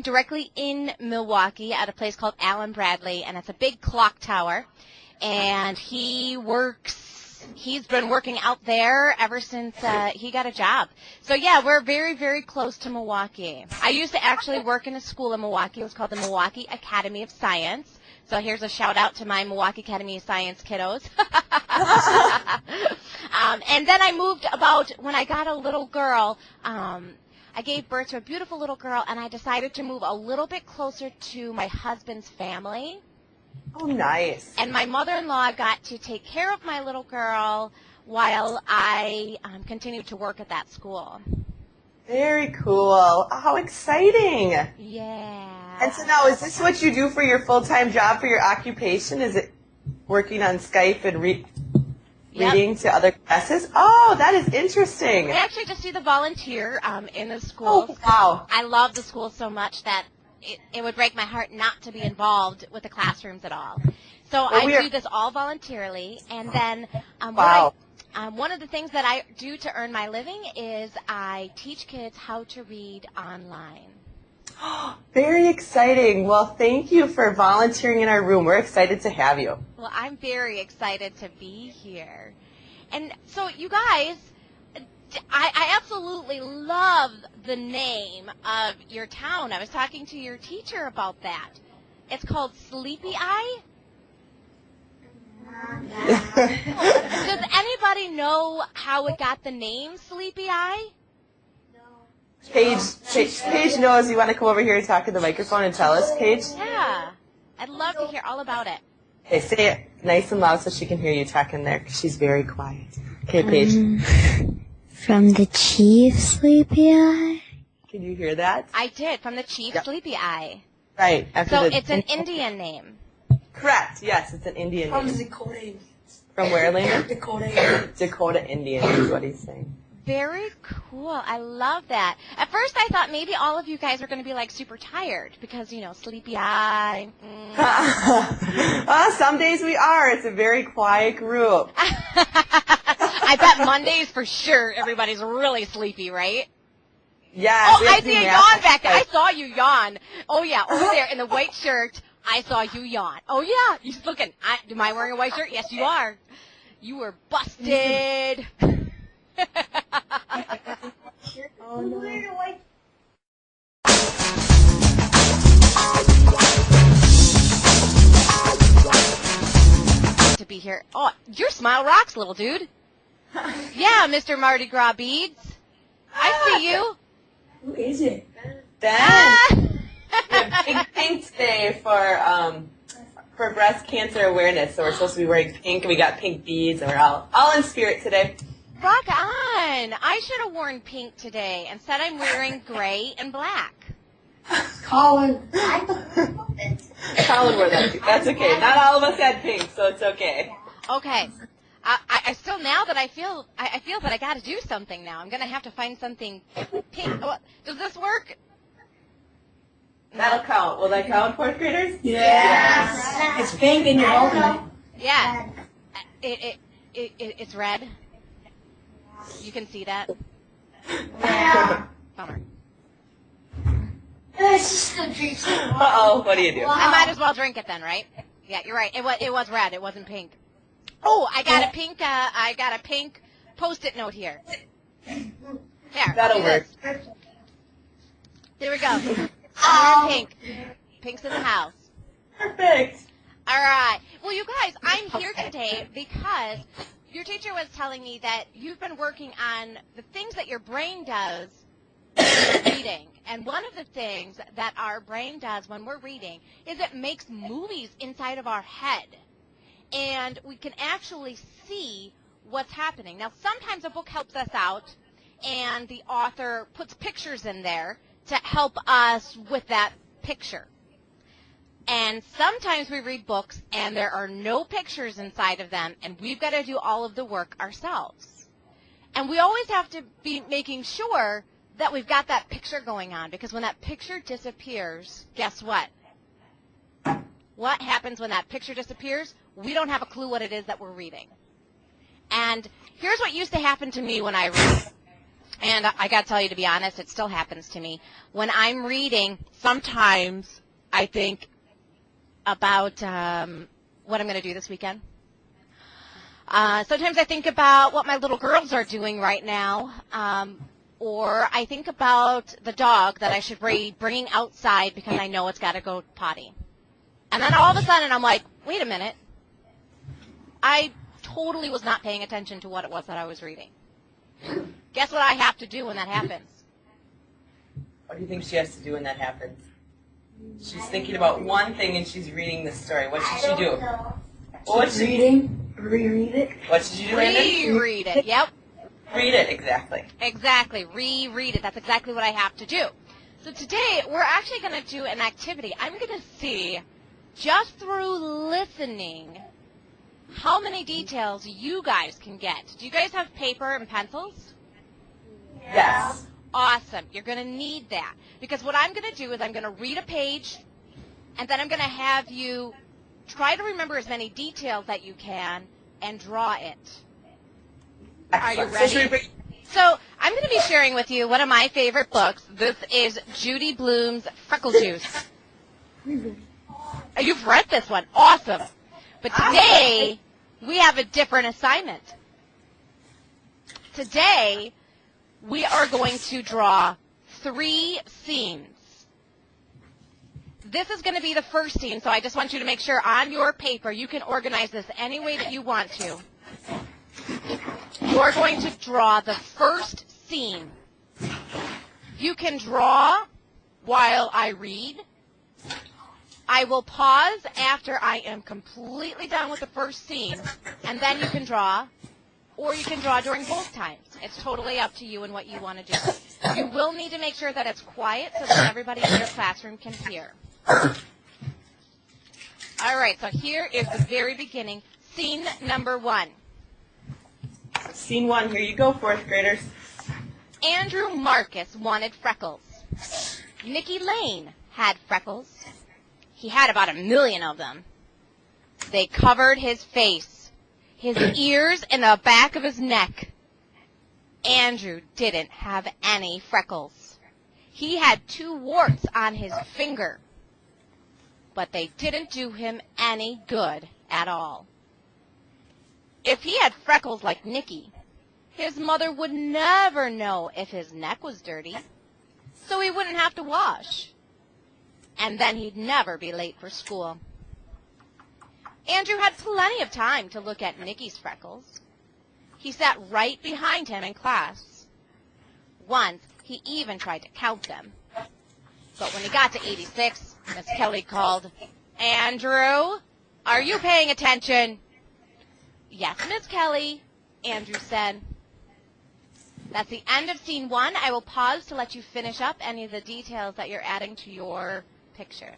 in directly in Milwaukee at a place called Allen Bradley, and it's a big clock tower. And he's been working out there ever since he got a job. So, yeah, we're very, very close to Milwaukee. I used to actually work in a school in Milwaukee. It was called the Milwaukee Academy of Science. So here's a shout-out to my Milwaukee Academy of Science kiddos. And then I moved when I got a little girl, I gave birth to a beautiful little girl, and I decided to move a little bit closer to my husband's family. Oh, nice. And my mother-in-law got to take care of my little girl while I continued to work at that school. Very cool. How exciting. Yeah. And so now, is this what you do for your full-time job, for your occupation? Is it working on Skype and reading to other classes? Oh, that is interesting. I actually just do the volunteer in the school. Oh, wow. I love the school so much that it would break my heart not to be involved with the classrooms at all. So I do this all voluntarily, and then one of the things that I do to earn my living is I teach kids how to read online. Very exciting. Well, thank you for volunteering in our room. We're excited to have you. Well, I'm very excited to be here. And so, you guys, I absolutely love the name of your town. I was talking to your teacher about that. It's called Sleepy Eye? Does anybody know how it got the name Sleepy Eye? Paige knows. You want to come over here and talk in the microphone and tell us, Paige? Yeah. I'd love to hear all about it. Okay, say it nice and loud so she can hear you talking there, because she's very quiet. Okay, Paige. From the chief Sleepy Eye? Can you hear that? I did, from the chief Sleepy Eye. Right. So it's an Indian name. Correct. Yes, it's an Indian name. From Dakota Indians. From where, Lena? Dakota Indians. Dakota Indian is what he's saying. Very cool. I love that. At first, I thought maybe all of you guys were going to be, like, super tired because, you know, sleepy eye. Some days we are. It's a very quiet group. I bet Mondays for sure everybody's really sleepy, right? Yes. Oh, I see a yawn back there. I saw you yawn. Oh, yeah, over there in the white shirt. I saw you yawn. Oh, yeah. You're looking. Am I wearing a white shirt? Yes, you are. You were busted. Oh, no. To be here. Oh, your smile rocks, little dude. Yeah, Mr. Mardi Gras Beads. I see you. Who is it? Ben. We have Big Pink Day for breast cancer awareness, so we're supposed to be wearing pink, and we got pink beads, and we're all in spirit today. Rock on. I should have worn pink today. Instead, I'm wearing gray and black. Colin. Colin wore that too. That's okay. Not all of us had pink, so it's okay. Okay. I still, now that I feel that I got to do something now. I'm going to have to find something pink. Oh, does this work? That'll count. Will that count, fourth graders? Yes. It's pink and you're holding it. Yeah. It's red. You can see that. Yeah. Bummer. It's just a drink. Uh-oh, what do you do? I might as well drink it then, right? Yeah, you're right. It was red. It wasn't pink. Oh, I got a pink Post-it note here. There. That'll work. There we go. I'm wearing pink. Pink's in the house. Perfect. All right. Well, you guys, I'm here today because your teacher was telling me that you've been working on the things that your brain does when you're reading. And one of the things that our brain does when we're reading is it makes movies inside of our head. And we can actually see what's happening. Now, sometimes a book helps us out, and the author puts pictures in there to help us with that picture. And sometimes we read books, and there are no pictures inside of them, and we've got to do all of the work ourselves. And we always have to be making sure that we've got that picture going on, because when that picture disappears, guess what? What happens when that picture disappears? We don't have a clue what it is that we're reading. And here's what used to happen to me when I read. And I got to tell you, to be honest, it still happens to me. When I'm reading, sometimes I think about what I'm going to do this weekend. Sometimes I think about what my little girls are doing right now, or I think about the dog that I should be bringing outside because I know it's got to go potty. And then all of a sudden I'm like, wait a minute. I totally was not paying attention to what it was that I was reading. Guess what I have to do when that happens? What do you think she has to do when that happens? She's thinking about one thing and she's reading the story. What should she do? What's reading? Reread it. What should you do? Reread it. Yep. Read it, exactly. Exactly. Reread it. That's exactly what I have to do. So today we're actually going to do an activity. I'm going to see, just through listening, how many details you guys can get. Do you guys have paper and pencils? Yes. Awesome. You're going to need that. Because what I'm going to do is I'm going to read a page, and then I'm going to have you try to remember as many details that you can and draw it. Are you ready? So I'm going to be sharing with you one of my favorite books. This is Judy Blume's Freckle Juice. You've read this one. Awesome. But today, we have a different assignment. Today, we are going to draw 3 scenes. This is going to be the first scene, so I just want you to make sure on your paper you can organize this any way that you want to. You're going to draw the first scene. You can draw while I read. I will pause after I am completely done with the first scene, and then you can draw, or you can draw during both times. It's totally up to you and what you want to do. You will need to make sure that it's quiet so that everybody in your classroom can hear. All right, so here is the very beginning, scene number 1. Scene 1, here you go, 4th graders. Andrew Marcus wanted freckles. Nikki Lane had freckles. He had about 1 million of them. They covered his face, his ears, and the back of his neck. Andrew didn't have any freckles. He had 2 warts on his finger, but they didn't do him any good at all. If he had freckles like Nikki, his mother would never know if his neck was dirty, so he wouldn't have to wash. And then he'd never be late for school. Andrew had plenty of time to look at Nikki's freckles. He sat right behind him in class. Once, he even tried to count them. But when he got to 86, Miss Kelly called, "Andrew, are you paying attention?" "Yes, Miss Kelly," Andrew said. That's the end of scene 1. I will pause to let you finish up any of the details that you're adding to your picture.